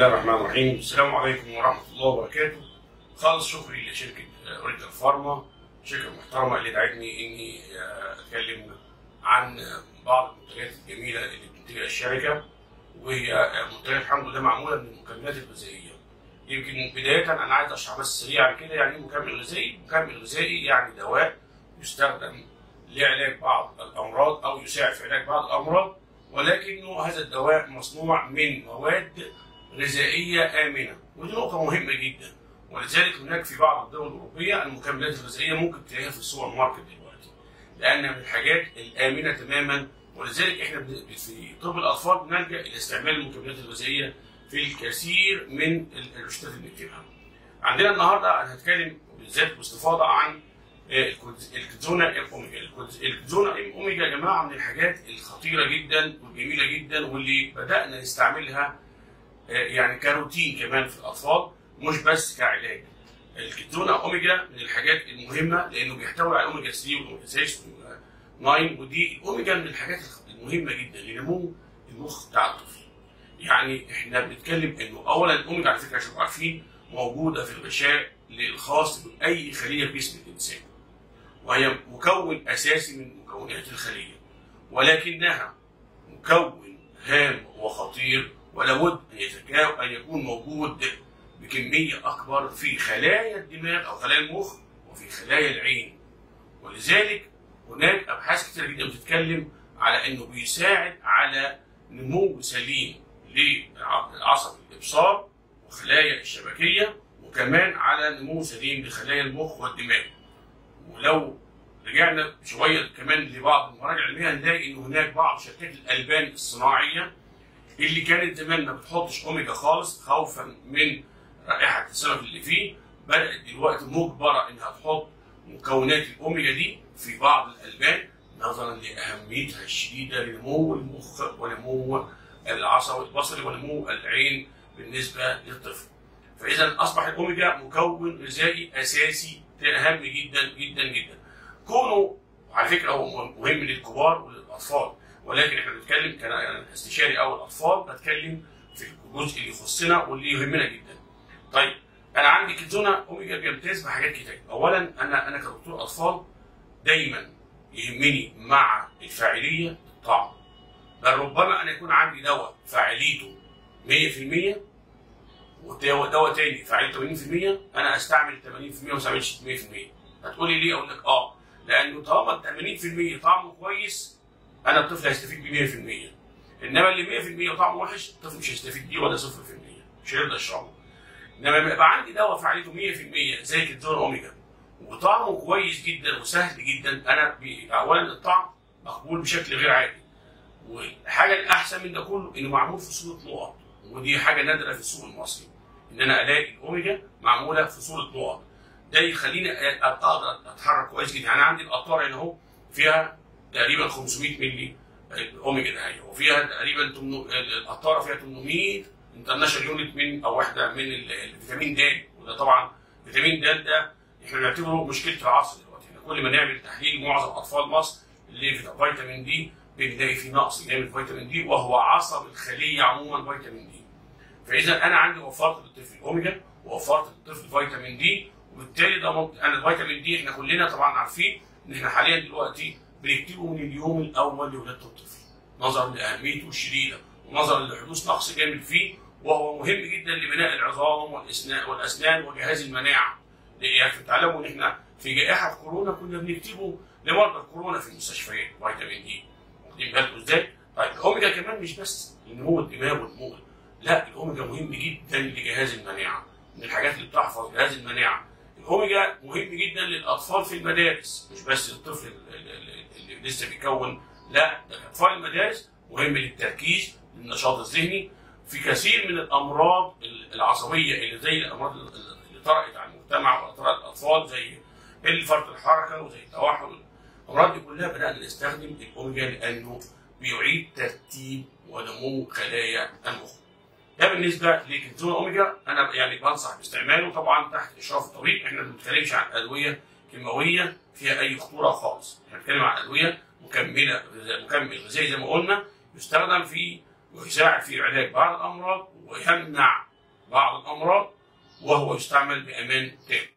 الله الرحمن الرحيم. السلام عليكم ورحمة الله وبركاته. خالص شكري لشركة أوريجينال فارما، شركة محترمة اللي دعتني إني أتكلم عن بعض المنتجات الجميلة اللي بتنتجها الشركة، وهي منتجات الحمد لله معمولة من المكملات الغذائية. يمكن بداية أنا عايز أشرح بس سريعا كده يعني إيه مكمل غذائي. مكمل غذائي يعني دواء يستخدم لعلاج بعض الأمراض أو يساعد في علاج بعض الأمراض، ولكنه هذا الدواء مصنوع من مواد غذائية آمنة، ودي نقطة مهمة جدا. ولذلك هناك في بعض الدول الأوروبية المكملات الغذائية ممكن تلاقيها في السوبر ماركت دلوقتي، لأنها من الحاجات الآمنة تماما. ولذلك احنا في طب الأطفال بنلجأ إلى استعمال المكملات الغذائية في الكثير من الروشتات اللي بنكتبها. عندنا النهارده أنا هتكلم بالذات باستفاضة عن الكيتزونا ام اوميجا. الكيتزونا ام اوميجا يا جماعة من الحاجات الخطيرة جدا والجميلة جدا، واللي بدأنا نستعملها يعني كروتين كمان في الاطفال، مش بس كعلاج. الكيتونا اوميجا من الحاجات المهمه لانه بيحتوي على اوميجا 3 واوميجا 6 واوميجا 9، ودي الاوميجا من الحاجات المهمه جدا لنمو المخ بتاع الطفل. يعني احنا بنتكلم انه اولا الاوميجا على فكره عشان عارفين موجوده في الغشاء الخاص باي خليه في جسم الانسان، وهي مكون اساسي من مكونات الخليه، ولكنها مكون هام وخطير ولابد ان يكون موجود بكميه اكبر في خلايا الدماغ او خلايا المخ وفي خلايا العين. ولذلك هناك ابحاث كتير جدا بتتكلم على انه بيساعد على نمو سليم للعصب الابصار وخلايا الشبكيه، وكمان على نمو سليم لخلايا المخ والدماغ. ولو رجعنا شويه كمان لبعض المراجع العلميه هنلاقي ان هناك بعض شركات الالبان الصناعيه اللي كانت زمان ما بتحطش اوميجا خالص خوفا من رائحه السمك اللي فيه، بدات دلوقتي مجبره انها تحط مكونات الاوميجا دي في بعض الالبان نظرا لاهميتها الشديده لنمو المخ ونمو العصب البصري ونمو العين بالنسبه للطفل. فاذا اصبح الاوميجا مكون غذائي اساسي هام جدا جدا جدا. كونه على فكره هو مهم للكبار وللاطفال، ولكن احنا بنتكلم كاستشاري او الاطفال، بتكلم في الجزء اللي يخصنا واللي يهمنا جدا. طيب انا عندي كيتزونا اوميجا بيمتاز بحاجات كتير. اولا انا كدكتور اطفال دايما يهمني مع الفاعليه الطعم، بل ربما انا يكون عندي دواء فاعليته 100% ودواء تاني فاعليته 80%، انا استعمل 80% وما استعملش 100%. هتقولي ليه؟ اقول لك لانه طالما 80% طعمه كويس انا الطفل هيستفيد ب 100%، انما اللي 100% وطعمه وحش الطفل مش هيستفيد بيه ولا 0%، مش هيرضى يشربه. انما لما يبقى عندي دواء فعاليته 100% زي كيتزونا اوميجا وطعمه كويس جدا وسهل جدا، انا اولا الطعم مقبول بشكل غير عادي، والحاجه الاحسن من ده كله انه معمول في صوره نقط، ودي حاجه نادره في السوق المصري ان انا الاقي الاوميجا معموله في صوره نقط. ده يخليني اقدر اتحرك كويس جدا. يعني عندي القطاره هنا اهو فيها تقريبا 500 مللي الاوميجا ده هي، وفيها تقريبا القطاره فيها 800 انترناشونال يونت من او واحده من الفيتامين د، وده طبعا فيتامين د ده احنا بنعتبره مشكله العصر دلوقتي. احنا كل ما نعمل تحليل معظم اطفال مصر اللي في فيتامين دي بنلاقي فيه نقص جامد فيتامين دي، وهو عصب الخليه عموما فيتامين دي. فاذا انا عندي وفرت للطفل الاوميجا ووفرت للطفل فيتامين دي، وبالتالي ده انا الفيتامين دي احنا كلنا طبعا عارفين ان احنا حاليا دلوقتي بنكتبه من اليوم الاول لولاده الطفل نظرا لاهميته الشديده ونظرا لحدوث نقص جامد فيه، وهو مهم جدا لبناء العظام والاسنان وجهاز المناعه. تعلموا ان احنا في جائحه كورونا كنا بنكتبه لمرضى الكورونا في المستشفيات فيتامين دي، واخدين بالكم ازاي؟ طيب الاوميجا كمان مش بس لنمو الدماغ والنمو، لا الاوميجا مهم جدا لجهاز المناعه، من الحاجات اللي بتحفظ جهاز المناعه. الاوميجا مهم جدا للاطفال في المدارس، مش بس الطفل اللي لسه بيكون، لا ده اطفال المدارس مهم للتركيز للنشاط الذهني في كثير من الامراض العصبيه اللي زي الامراض اللي طرأت على المجتمع وطرأت الاطفال زي فرط الحركه وزي التوحد. الامراض دي كلها بدانا نستخدم الاوميجا لانه بيعيد ترتيب ونمو خلايا المخ. ده بالنسبه لكيتزونا اوميجا، انا يعني بنصح باستعماله طبعا تحت اشراف الطبيب. احنا ما بنتكلمش عن ادويه كيماويه فيها اي خطوره خالص، احنا بنتكلم عن ادويه مكمل غذائي زي ما قلنا يستخدم في ويساعد في علاج بعض الامراض ويمنع بعض الامراض وهو يستعمل بامان تام.